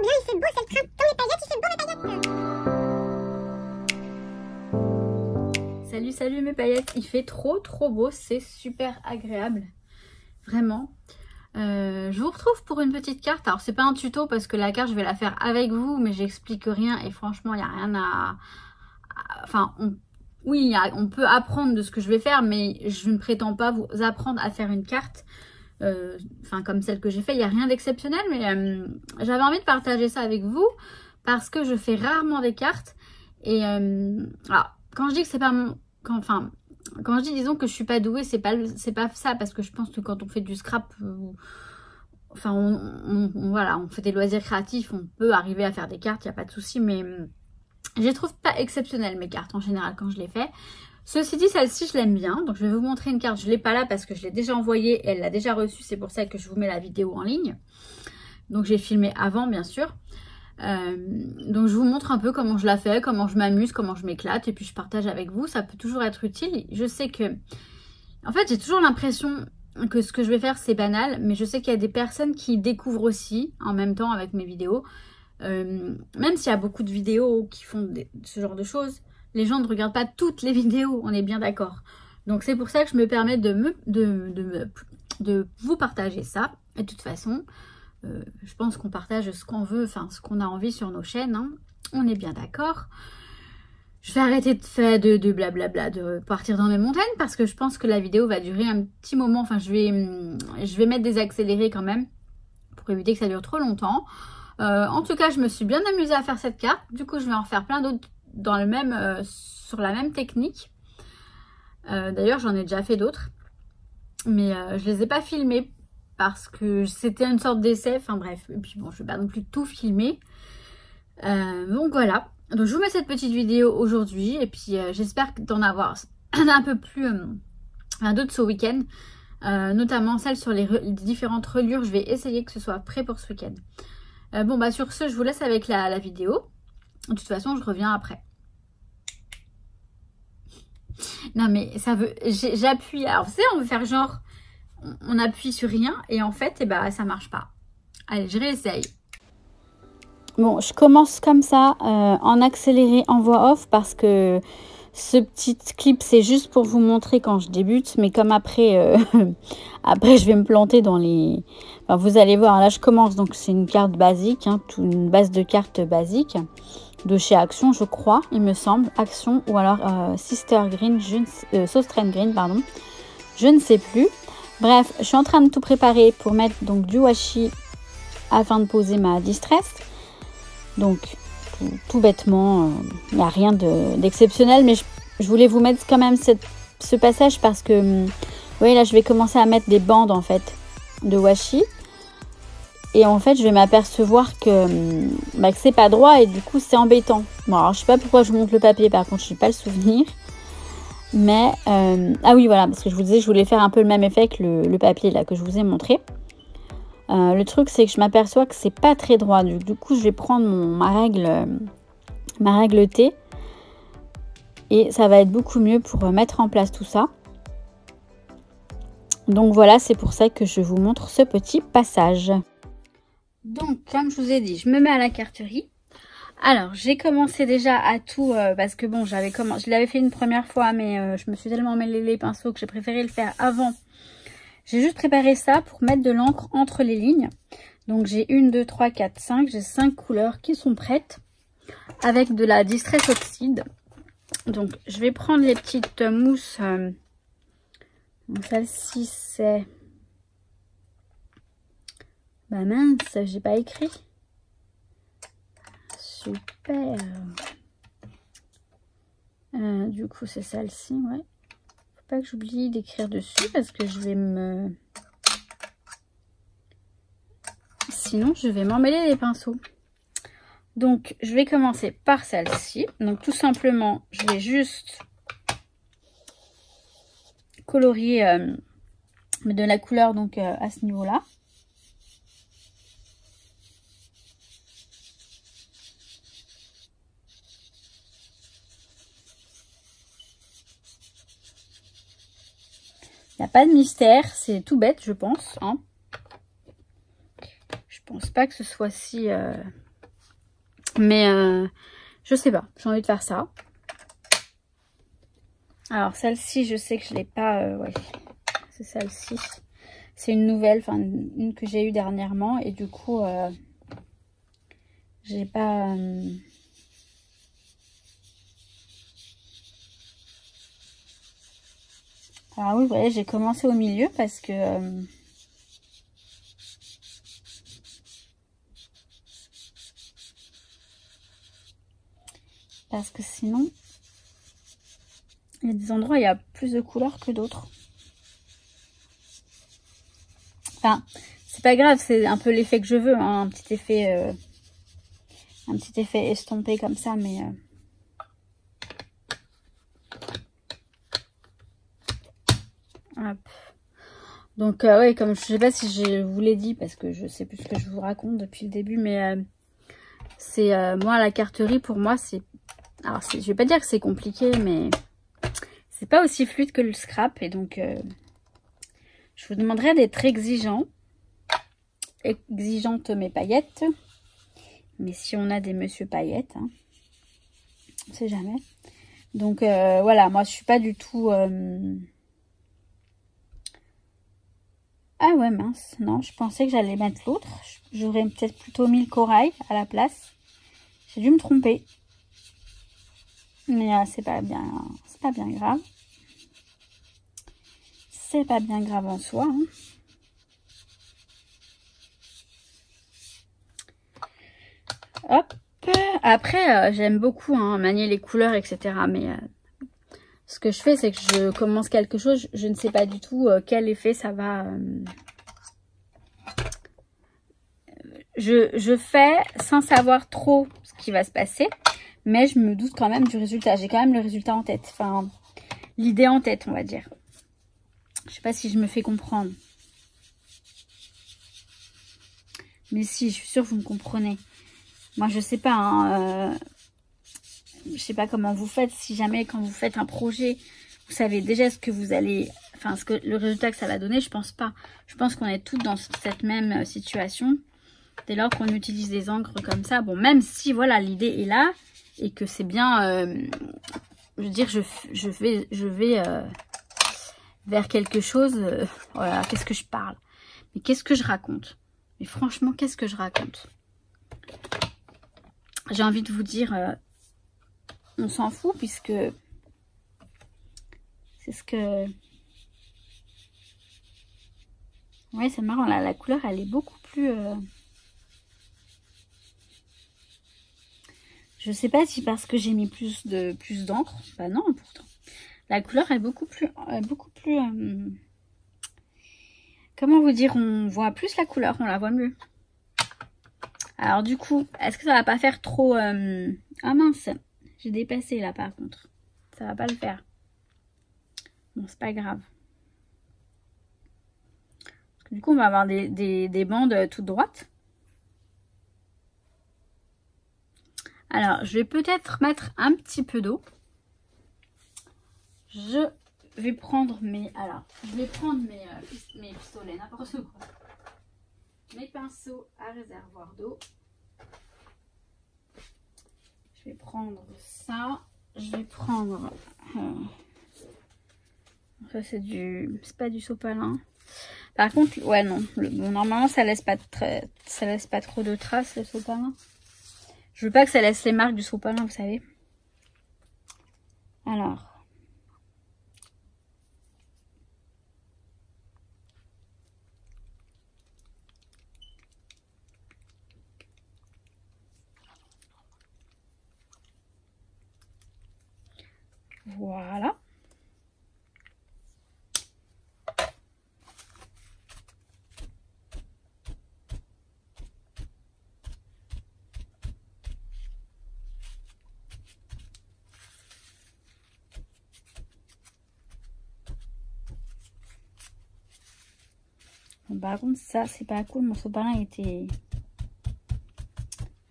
bien, il fait beau, c'est le printemps, les paillettes, il fait beau mes paillettes. Salut mes paillettes, il fait trop beau, c'est super agréable, vraiment. Je vous retrouve pour une petite carte. Alors c'est pas un tuto parce que la carte je vais la faire avec vous, mais j'explique rien et franchement il n'y a rien à... Enfin, oui, on peut apprendre de ce que je vais faire, mais je ne prétends pas vous apprendre à faire une carte. Enfin, comme celle que j'ai fait, il n'y a rien d'exceptionnel, mais j'avais envie de partager ça avec vous parce que je fais rarement des cartes. Et alors, quand je dis que c'est pas mon... Quand je dis, disons que je suis pas douée, c'est pas ça, parce que je pense que quand on fait du scrap, enfin, voilà, on fait des loisirs créatifs, on peut arriver à faire des cartes, il n'y a pas de souci, mais je les trouve pas exceptionnelles, mes cartes, en général, quand je les fais. Ceci dit, celle-ci, je l'aime bien, donc je vais vous montrer une carte, je l'ai pas là parce que je l'ai déjà envoyée, et elle l'a déjà reçue, c'est pour ça que je vous mets la vidéo en ligne. Donc j'ai filmé avant, bien sûr. Donc je vous montre un peu comment je la fais, comment je m'amuse, comment je m'éclate, et puis je partage avec vous, ça peut toujours être utile. Je sais que, en fait, j'ai toujours l'impression que ce que je vais faire c'est banal, mais je sais qu'il y a des personnes qui découvrent aussi en même temps avec mes vidéos. Même s'il y a beaucoup de vidéos qui font ce genre de choses, les gens ne regardent pas toutes les vidéos, on est bien d'accord. Donc c'est pour ça que je me permets de vous partager ça. Et de toute façon, je pense qu'on partage ce qu'on veut, enfin ce qu'on a envie sur nos chaînes, hein. On est bien d'accord. Je vais arrêter de faire de blablabla, de partir dans mes montagnes parce que je pense que la vidéo va durer un petit moment. Enfin, je vais mettre des accélérés quand même pour éviter que ça dure trop longtemps. En tout cas, je me suis bien amusée à faire cette carte. Du coup, je vais en faire plein d'autres dans le même, sur la même technique. D'ailleurs, j'en ai déjà fait d'autres, mais je les ai pas filmées parce que c'était une sorte d'essai, enfin bref, et puis bon, je vais pas non plus tout filmer. Donc voilà, donc je vous mets cette petite vidéo aujourd'hui, et puis j'espère d'en avoir un peu plus, d'autres ce week-end, notamment celle sur les différentes reliures. Je vais essayer que ce soit prêt pour ce week-end. Bon bah sur ce, je vous laisse avec la vidéo. De toute façon, je reviens après. Non mais ça veut, j'appuie, alors vous savez, on veut faire genre... On appuie sur rien et en fait, eh ben, ça marche pas. Allez, je réessaye. Bon, je commence comme ça, en accéléré, en voix off, parce que ce petit clip, c'est juste pour vous montrer quand je débute. Mais comme après, après je vais me planter dans les... Enfin, vous allez voir, là je commence, donc c'est une carte basique, hein, une base de cartes basique de chez Action, je crois, il me semble. Action ou alors Sister Green, Sauce Green, pardon. Je ne sais plus. Bref, je suis en train de tout préparer pour mettre donc du washi afin de poser ma distress. Donc, tout bêtement, il n'y a rien d'exceptionnel, mais je voulais vous mettre quand même ce passage parce que, vous voyez, là, je vais commencer à mettre des bandes, en fait, de washi. Et en fait, je vais m'apercevoir que c'est pas droit et du coup, c'est embêtant. Bon, alors, je sais pas pourquoi je monte le papier, par contre, je n'ai pas le souvenir. Mais, ah oui, voilà, parce que je vous disais, je voulais faire un peu le même effet que le papier là que je vous ai montré. Le truc, c'est que je m'aperçois que c'est pas très droit. Du coup, je vais prendre ma règle T. Et ça va être beaucoup mieux pour mettre en place tout ça. Donc voilà, c'est pour ça que je vous montre ce petit passage. Donc, comme je vous ai dit, je me mets à la carterie. Alors, j'ai commencé déjà à tout, parce que bon, je l'avais fait une première fois, mais je me suis tellement mêlé les pinceaux que j'ai préféré le faire avant. J'ai juste préparé ça pour mettre de l'encre entre les lignes. Donc, j'ai 1, 2, 3, 4, 5. J'ai 5 couleurs qui sont prêtes avec de la Distress Oxide. Donc, je vais prendre les petites mousses. Celle-ci, c'est... Bah mince, j'ai pas écrit. Super. Du coup, c'est celle-ci, ouais. Faut pas que j'oublie d'écrire dessus parce que je vais me... Sinon, je vais m'emmêler les pinceaux. Donc, je vais commencer par celle-ci. Donc, tout simplement, je vais juste colorier de la couleur donc à ce niveau-là. Il n'y a pas de mystère, c'est tout bête, je pense. Hein. Je pense pas que ce soit si Mais je sais pas, j'ai envie de faire ça. Alors celle-ci, je sais que je l'ai pas... ouais, c'est celle-ci. C'est une nouvelle, enfin une que j'ai eue dernièrement. Et du coup, j'ai pas... Alors oui, vous voyez, j'ai commencé au milieu parce que... parce que sinon, il y a des endroits où il y a plus de couleurs que d'autres. Enfin, c'est pas grave, c'est un peu l'effet que je veux, hein, un petit effet estompé comme ça, mais... Hop. Donc, ouais, comme je sais pas si je vous l'ai dit, parce que je sais plus ce que je vous raconte depuis le début, mais c'est moi, la carterie, pour moi, c'est... Alors, je vais pas dire que c'est compliqué, mais c'est pas aussi fluide que le scrap, et donc... je vous demanderai d'être exigeante mes paillettes. Mais si on a des monsieur paillettes, hein, on sait jamais. Donc voilà, moi je suis pas du tout... Ah ouais, mince, non, je pensais que j'allais mettre l'autre. J'aurais peut-être plutôt mis le corail à la place. J'ai dû me tromper. Mais c'est pas bien grave. C'est pas bien grave en soi, hein. Hop. Après, j'aime beaucoup hein, manier les couleurs, etc. Mais ce que je fais, c'est que je commence quelque chose, je ne sais pas du tout quel effet ça va... Je fais sans savoir trop ce qui va se passer, mais je me doute quand même du résultat. J'ai quand même le résultat en tête, enfin, l'idée en tête, on va dire. Je sais pas si je me fais comprendre. Mais si, je suis sûre que vous me comprenez. Moi, je sais pas, hein, je sais pas comment vous faites. Si jamais, quand vous faites un projet, vous savez déjà ce que vous allez... Enfin, le résultat que ça va donner, je pense pas. Je pense qu'on est toutes dans cette même situation. Dès lors qu'on utilise des encres comme ça. Bon, même si, voilà, l'idée est là. Et que c'est bien... je veux dire, je vais vers quelque chose... voilà, qu'est-ce que je parle? Mais qu'est-ce que je raconte? Mais franchement, qu'est-ce que je raconte? J'ai envie de vous dire, on s'en fout puisque c'est ce que... Ouais, c'est marrant, là, la couleur, elle est beaucoup plus... Je sais pas si parce que j'ai mis plus d'encre. Bah non, pourtant. La couleur est beaucoup plus... Comment vous dire? On voit plus la couleur, on la voit mieux. Alors du coup, est-ce que ça va pas faire trop... Ah mince, j'ai dépassé là par contre. Ça va pas le faire. Bon, c'est pas grave. Parce que du coup, on va avoir des bandes toutes droites. Alors, je vais peut-être mettre un petit peu d'eau. Je vais prendre mes... Alors, je vais prendre mes pistolets, n'importe quoi. Mes pinceaux à réservoir d'eau. Je vais prendre ça. Je vais prendre... ça, c'est pas du sopalin. Par contre, ouais, non. Bon, normalement, ça laisse pas trop de traces, le sopalin. Je veux pas que ça laisse les marques du sopalin, vous savez. Alors... Voilà. Bon, par contre, ça, c'est pas cool. Mon sopalin était...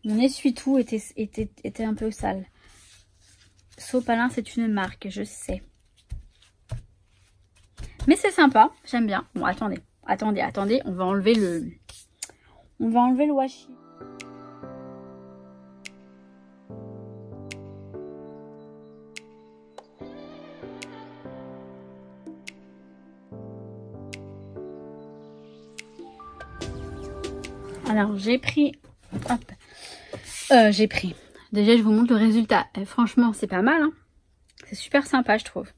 Mon essuie-tout était un peu sale. Sopalin, c'est une marque, je sais. Mais c'est sympa, j'aime bien. Bon, attendez, on va enlever le washi. Alors, j'ai pris... Hop. J'ai pris... Déjà, je vous montre le résultat. Franchement, c'est pas mal. Hein. C'est super sympa, je trouve.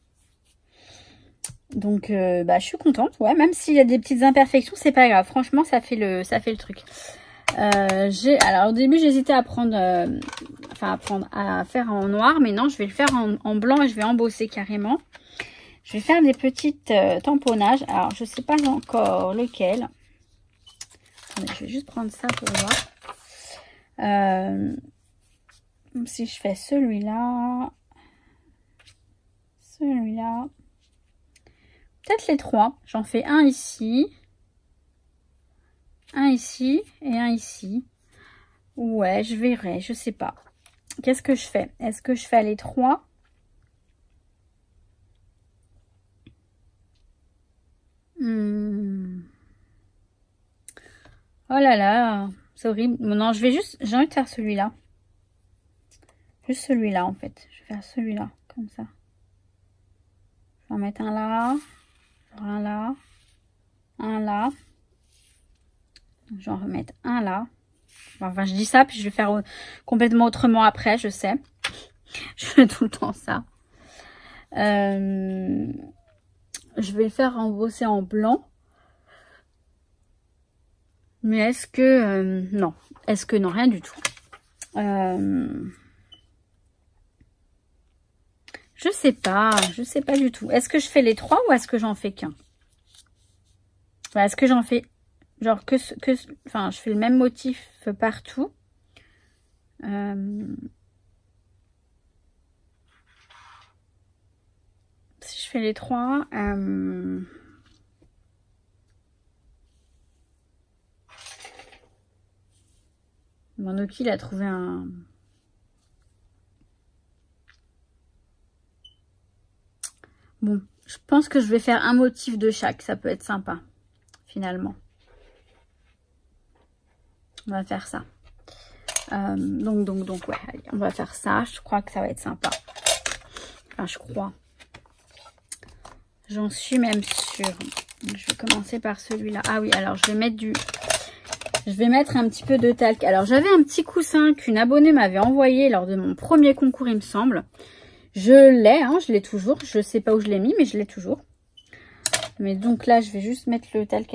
Donc, je suis contente. Ouais, même s'il y a des petites imperfections, c'est pas grave. Franchement, ça fait le truc. Alors, au début, j'hésitais à prendre... à faire en noir. Mais non, je vais le faire en blanc et je vais embosser carrément. Je vais faire des petites tamponnages. Alors, je sais pas encore lequel. Attendez, je vais juste prendre ça pour voir. Si je fais celui-là, peut-être les trois. J'en fais un ici et un ici. Ouais, je verrai, je sais pas. Qu'est-ce que je fais? Est-ce que je fais les trois? Oh là là, c'est horrible. Non, j'ai envie de faire celui-là. Juste celui-là en fait. Je vais faire celui-là, comme ça. Je vais en mettre un là, un là, un là. Je vais en remettre un là. Enfin, je dis ça, puis je vais faire complètement autrement après, je sais. Je fais tout le temps ça. Je vais le faire embosser en blanc. Mais est-ce que... non. Est-ce que non, rien du tout. Je sais pas du tout. Est-ce que je fais les trois ou est-ce que j'en fais qu'un? Est-ce que j'en fais genre enfin, je fais le même motif partout. Si je fais les trois, Monoki, il a trouvé un... Bon, je pense que je vais faire un motif de chaque. Ça peut être sympa, finalement. On va faire ça. Donc, ouais, allez, on va faire ça. Je crois que ça va être sympa. Enfin, je crois. J'en suis même sûre. Je vais commencer par celui-là. Ah oui, alors je vais mettre un petit peu de talc. Alors, j'avais un petit coussin qu'une abonnée m'avait envoyé lors de mon premier concours, il me semble. Je l'ai, hein, je l'ai toujours. Je sais pas où je l'ai mis, mais je l'ai toujours. Mais donc là, je vais juste mettre le talc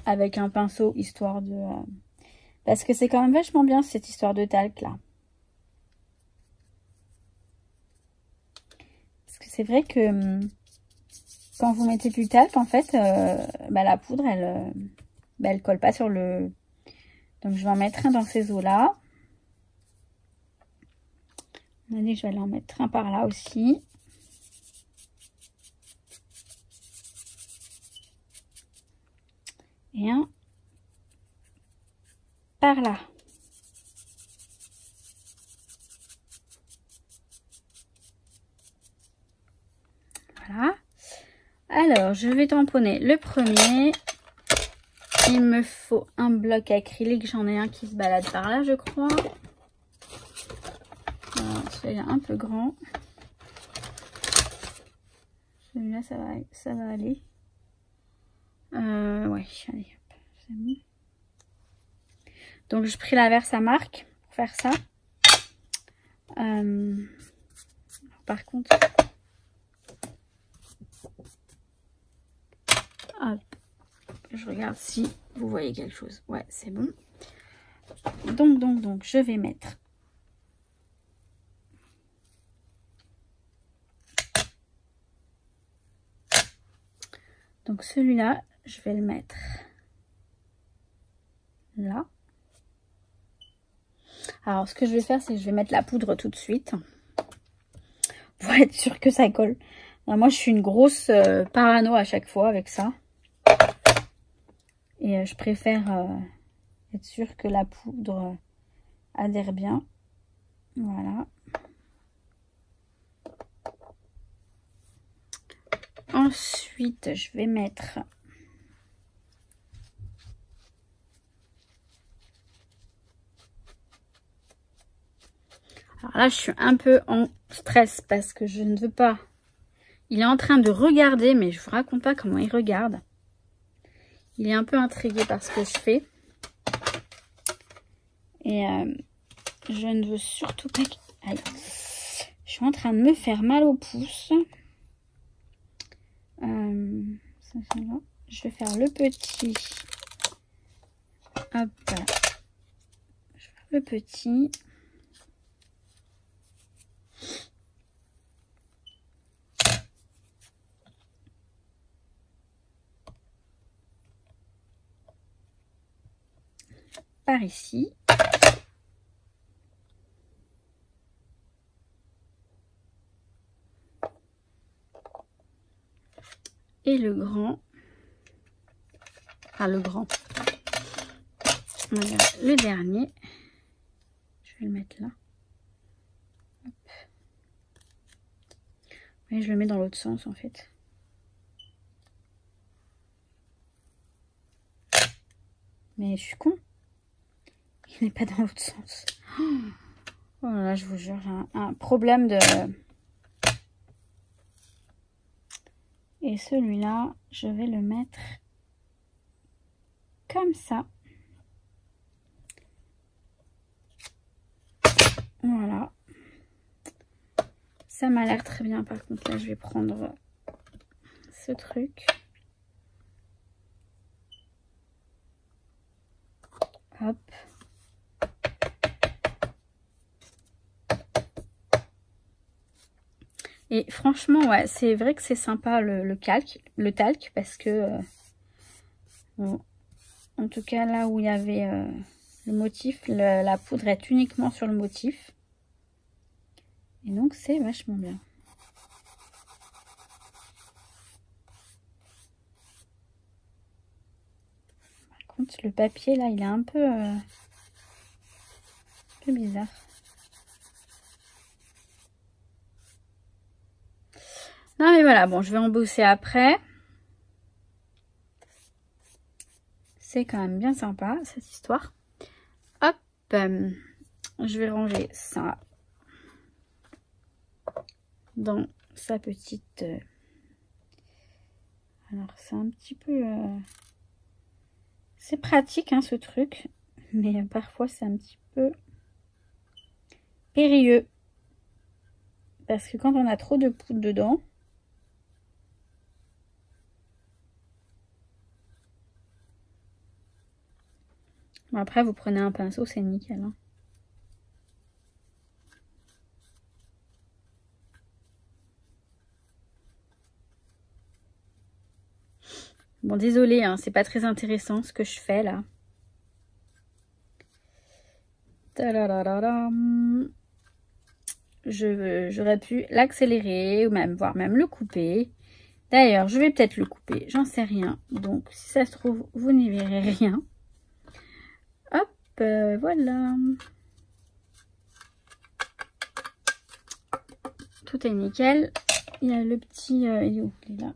avec un pinceau, histoire de... parce que c'est quand même vachement bien, cette histoire de talc, là. Parce que c'est vrai que quand vous mettez du talc, en fait, la poudre, elle colle pas sur le... Donc, je vais en mettre un dans ces eaux-là. Allez, je vais aller en mettre un par là aussi. Et un par là. Voilà. Alors, je vais tamponner le premier. Il me faut un bloc acrylique. J'en ai un qui se balade par là, je crois. Celui-là un peu grand. Celui-là, ça va aller. Ouais, allez, hop, c'est bon. Donc, je pris la Versamark pour faire ça. Par contre, hop, je regarde si vous voyez quelque chose. Ouais, c'est bon. Donc, je vais mettre donc celui-là, je vais le mettre là. Alors, ce que je vais faire, c'est que je vais mettre la poudre tout de suite pour être sûr que ça colle. Alors, moi, je suis une grosse parano à chaque fois avec ça. Et je préfère être sûre que la poudre adhère bien. Voilà. Ensuite, je vais mettre... Alors là, je suis un peu en stress parce que je ne veux pas... Il est en train de regarder, mais je vous raconte pas comment il regarde. Il est un peu intrigué par ce que je fais. Et je ne veux surtout pas... Aïe. Je suis en train de me faire mal au pouce. Ça, là. Je vais faire le petit. Hop. Je vais faire le petit. Par ici. Et le grand. Enfin, le grand. Voilà, le dernier. Je vais le mettre là. Hop. Et je le mets dans l'autre sens en fait. Mais je suis con. Il n'est pas dans l'autre sens. Oh là là, je vous jure, j'ai un problème de... Et celui-là, je vais le mettre comme ça. Voilà. Ça m'a l'air très bien. Par contre, là, je vais prendre ce truc. Hop. Et franchement, ouais, c'est vrai que c'est sympa le talc, parce que, bon, en tout cas, là où il y avait le motif, la poudre est uniquement sur le motif. Et donc, c'est vachement bien. Par contre, le papier, là, il est un peu bizarre. Non mais voilà, bon, je vais embosser après. C'est quand même bien sympa, cette histoire. Hop, je vais ranger ça dans sa petite... Alors, c'est un petit peu... C'est pratique, hein, ce truc. Mais parfois, c'est un petit peu périlleux. Parce que quand on a trop de poudre dedans... Bon, après, vous prenez un pinceau, c'est nickel. Hein. Bon, désolé, hein, c'est pas très intéressant ce que je fais là. J'aurais pu l'accélérer ou même, voire même le couper. D'ailleurs, je vais peut-être le couper, j'en sais rien. Donc, si ça se trouve, vous n'y verrez rien. Hop, voilà. Tout est nickel. Il y a le petit... il est où? Il est là.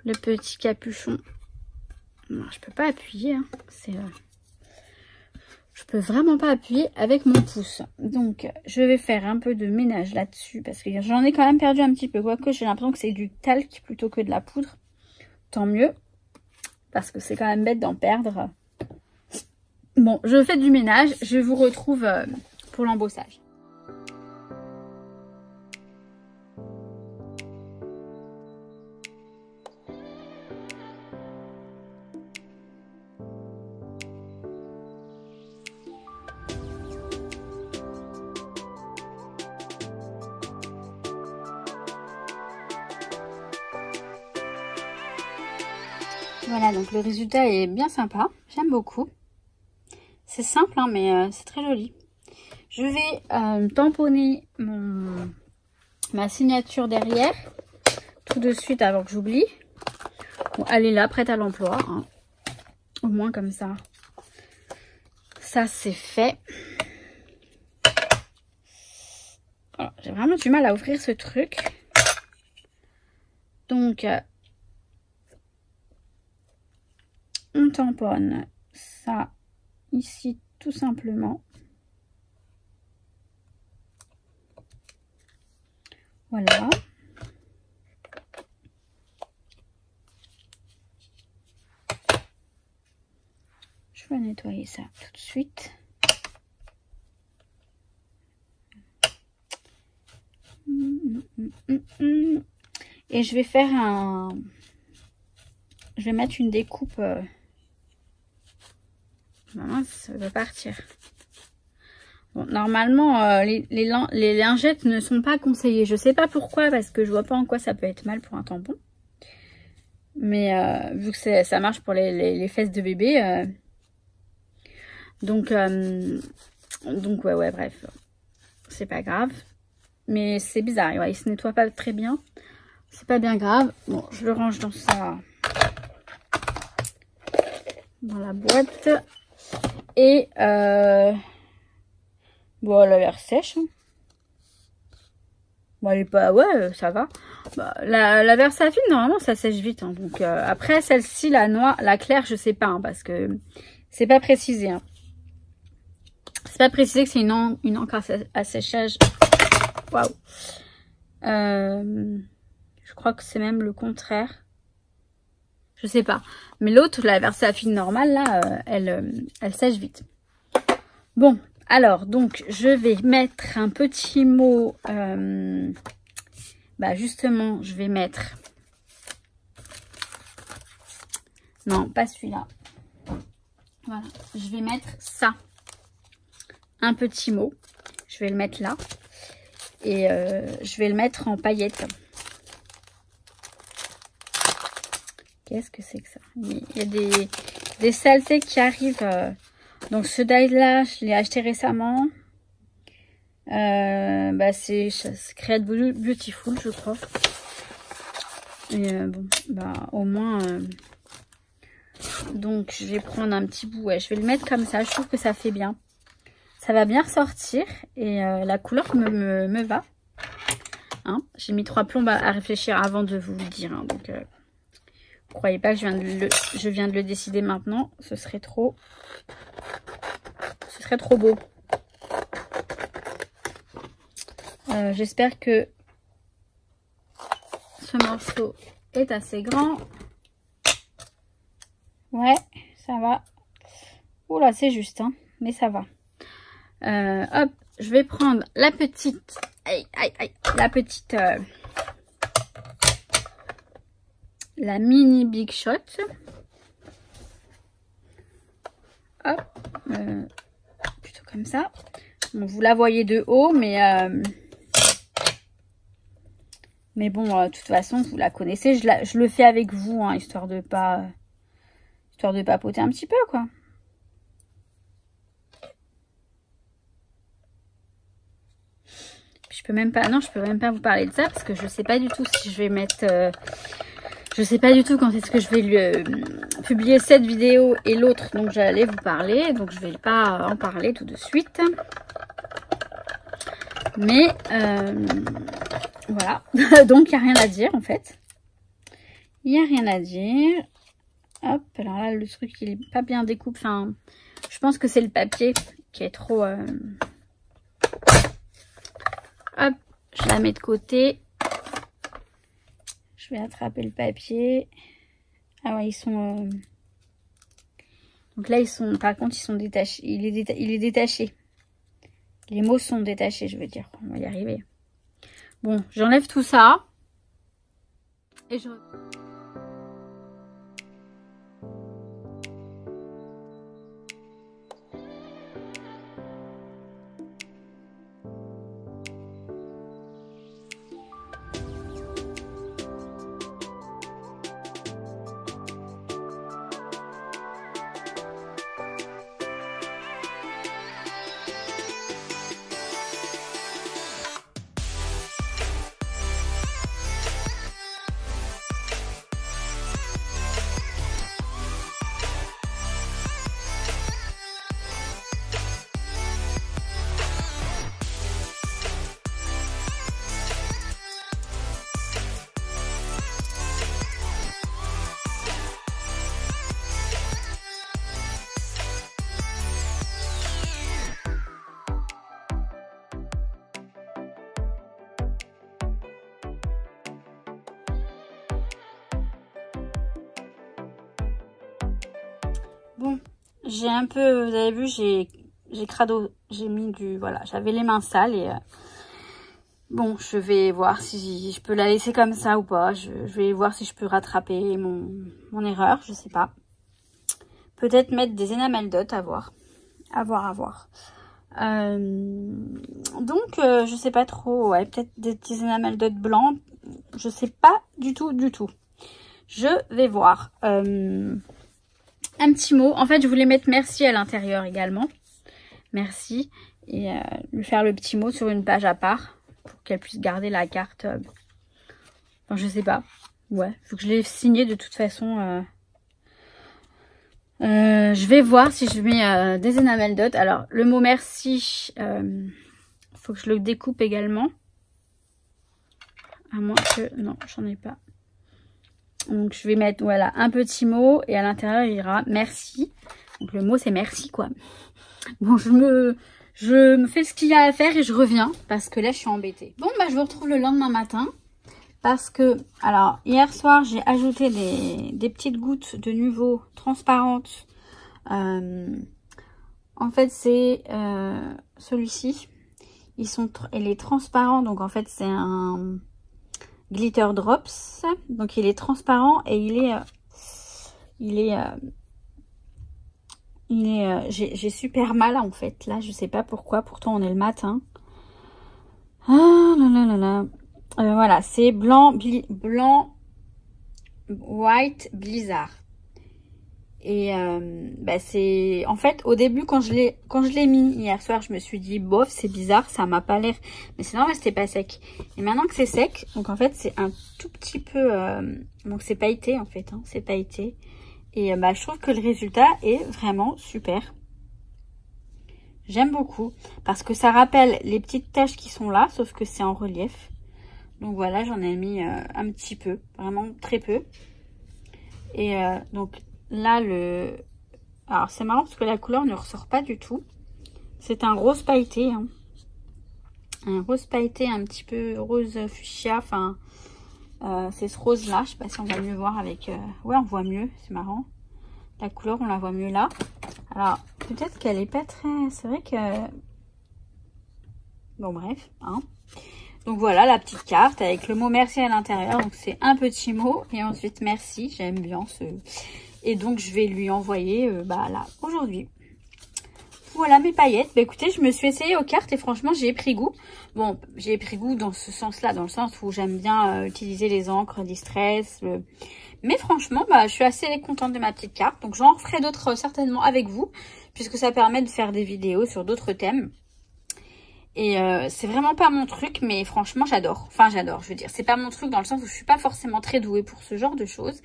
Le petit capuchon. Non, je peux pas appuyer. Hein. C'est... je peux vraiment pas appuyer avec mon pouce. Donc, je vais faire un peu de ménage là-dessus. Parce que j'en ai quand même perdu un petit peu. Quoique, j'ai l'impression que c'est du talc plutôt que de la poudre. Tant mieux. Parce que c'est quand même bête d'en perdre. Bon, je fais du ménage. Je vous retrouve pour l'embossage. Voilà, donc le résultat est bien sympa. J'aime beaucoup. C'est simple, hein, mais c'est très joli. Je vais tamponner ma signature derrière. Tout de suite avant que j'oublie. Bon, elle est là, prête à l'emploi. Hein. Au moins comme ça. Ça, c'est fait. J'ai vraiment du mal à ouvrir ce truc. Donc... on tamponne ça ici tout simplement. Voilà. vais nettoyer ça tout de suite. Et je vais faire un... Je vais mettre une découpe... Maman, ça va partir. Bon, normalement, les lingettes ne sont pas conseillées. Je sais pas pourquoi, parce que je vois pas en quoi ça peut être mal pour un tampon. Mais vu que ça marche pour les fesses de bébé. Donc ouais, bref. C'est pas grave. Mais c'est bizarre. Ouais, il se nettoie pas très bien. C'est pas bien grave. Bon, je le range dans la boîte. Et bon, elle a l'air sèche. Hein. Bon, elle est pas... Ouais, ça va. Bah, la Versafilm, normalement, ça sèche vite. Hein. Donc, après, celle-ci, la claire, je sais pas. Hein, parce que c'est pas précisé. Hein. C'est pas précisé que c'est une encre à séchage. Waouh. Je crois que c'est même le contraire. Je sais pas. Mais l'autre, la Versafilm normale, là, elle sèche vite. Bon, alors, donc, je vais mettre un petit mot. Bah, justement, je vais mettre... Non, pas celui-là. Voilà, je vais mettre ça. Un petit mot. Je vais le mettre là. Et je vais le mettre en paillettes. Qu'est-ce que c'est que ça? Il y a des saletés qui arrivent. Donc ce die-là, je l'ai acheté récemment. Bah c'est Create Beautiful, je crois. Et bon, bah au moins... Donc je vais prendre un petit bout. Ouais, je vais le mettre comme ça. Je trouve que ça fait bien. Ça va bien ressortir. Et la couleur me va. Hein, j'ai mis 3 plombes à réfléchir avant de vous le dire. Hein, donc... croyez pas que je viens de le décider maintenant. Ce serait trop beau. J'espère que ce morceau est assez grand. Ouais, ça va. Oula, c'est juste, hein, mais ça va. Hop, je vais prendre la petite... la petite... la mini Big Shot. Hop. Plutôt comme ça. Bon, vous la voyez de haut, mais bon, de toute façon, vous la connaissez. Je le fais avec vous, hein, histoire de papoter un petit peu, quoi. Je peux même pas... Non, je peux même pas vous parler de ça, parce que je sais pas du tout si je vais mettre... je sais pas du tout quand est-ce que je vais publier cette vidéo et l'autre dont j'allais vous parler. Donc, je vais pas en parler tout de suite. Mais, voilà. Donc, il n'y a rien à dire, en fait. Il n'y a rien à dire. Hop, alors là, le truc, il est pas bien découpé. Enfin, je pense que c'est le papier qui est trop... Hop, je la mets de côté. Je vais attraper le papier. Ah ouais, ils sont... Donc là, ils sont... Par contre, ils sont détachés. Il est détaché. Les mots sont détachés, je veux dire. On va y arriver. Bon, j'enlève tout ça. Et je... Bon, j'ai un peu, vous avez vu, j'ai mis du, voilà, j'avais les mains sales et bon, je vais voir si je peux la laisser comme ça ou pas. Je vais voir si je peux rattraper mon erreur, je sais pas. Peut-être mettre des enamel dots, à voir. À voir. Donc, je sais pas trop, ouais, peut-être des petits enamel dots blancs. Je sais pas du tout. Je vais voir. Un petit mot. En fait, je voulais mettre merci à l'intérieur également. Merci. Et lui faire le petit mot sur une page à part. Pour qu'elle puisse garder la carte. Enfin, je sais pas. Ouais, faut que je l'ai signé de toute façon. Je vais voir si je mets des enamel dots. Alors, le mot merci, faut que je le découpe également. À moins que... Non, j'en ai pas. Donc, je vais mettre, voilà, un petit mot. Et à l'intérieur, il y aura merci. Donc, le mot, c'est merci, quoi. Bon, je me fais ce qu'il y a à faire et je reviens. Parce que là, je suis embêtée. Bon, bah, je vous retrouve le lendemain matin. Parce que, alors, hier soir, j'ai ajouté des petites gouttes de Nuvo transparentes. En fait, c'est celui-ci. Il est transparent, donc en fait, c'est un glitter drops. Donc, il est transparent et j'ai super mal, en fait. Là, je sais pas pourquoi. Pourtant, on est le matin. Ah là là là là. Voilà, c'est blanc, white blizzard. Et bah c'est en fait au début quand je l'ai mis hier soir, je me suis dit bof, c'est bizarre, ça m'a pas l'air, mais c'est normal, c'était pas sec. Et maintenant que c'est sec, donc en fait c'est un tout petit peu donc c'est pailleté en fait, hein, c'est pailleté. Et bah je trouve que le résultat est vraiment super. J'aime beaucoup parce que ça rappelle les petites taches qui sont là, sauf que c'est en relief. Donc voilà, j'en ai mis un petit peu, vraiment très peu. Et donc là, alors c'est marrant parce que la couleur ne ressort pas du tout. C'est un rose pailleté. Hein. Un rose pailleté un petit peu rose fuchsia. Enfin, c'est ce rose-là. Je sais pas si on va mieux voir avec... Ouais, on voit mieux, c'est marrant. La couleur, on la voit mieux là. Alors, peut-être qu'elle est pas très... C'est vrai que... Bon, bref, hein. Donc voilà la petite carte avec le mot merci à l'intérieur. Donc c'est un petit mot et ensuite merci. J'aime bien ce... Et donc je vais lui envoyer là aujourd'hui. Voilà mes paillettes. Bah écoutez, je me suis essayée aux cartes et franchement j'ai pris goût. Bon, j'ai pris goût dans ce sens-là, dans le sens où j'aime bien utiliser les encres Distress. Mais franchement, bah je suis assez contente de ma petite carte. Donc j'en referai d'autres certainement avec vous, puisque ça permet de faire des vidéos sur d'autres thèmes. Et c'est vraiment pas mon truc, mais franchement j'adore. Enfin j'adore, je veux dire, c'est pas mon truc dans le sens où je suis pas forcément très douée pour ce genre de choses.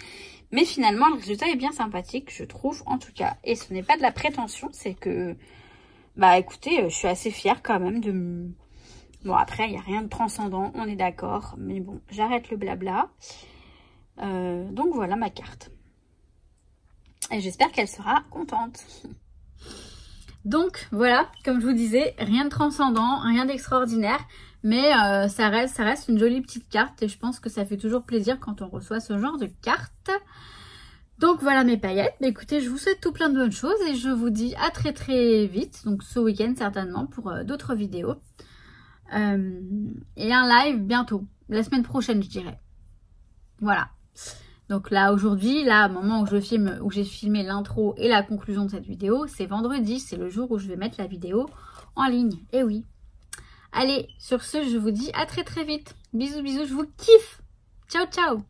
Mais finalement le résultat est bien sympathique, je trouve en tout cas. Et ce n'est pas de la prétention, c'est que... Bah écoutez, je suis assez fière quand même de... Bon après il n'y a rien de transcendant, on est d'accord. Mais bon, j'arrête le blabla. Donc voilà ma carte. Et j'espère qu'elle sera contente. Donc voilà, comme je vous disais, rien de transcendant, rien d'extraordinaire, mais ça reste une jolie petite carte et je pense que ça fait toujours plaisir quand on reçoit ce genre de carte. Donc voilà mes paillettes, bah, écoutez, je vous souhaite tout plein de bonnes choses et je vous dis à très très vite, donc ce week-end certainement pour d'autres vidéos. Et un live bientôt, la semaine prochaine je dirais. Voilà. Donc là aujourd'hui, là au moment où j'ai filmé l'intro et la conclusion de cette vidéo, c'est vendredi, c'est le jour où je vais mettre la vidéo en ligne. Et oui. Allez, sur ce, je vous dis à très très vite. Bisous bisous, je vous kiffe. Ciao ciao.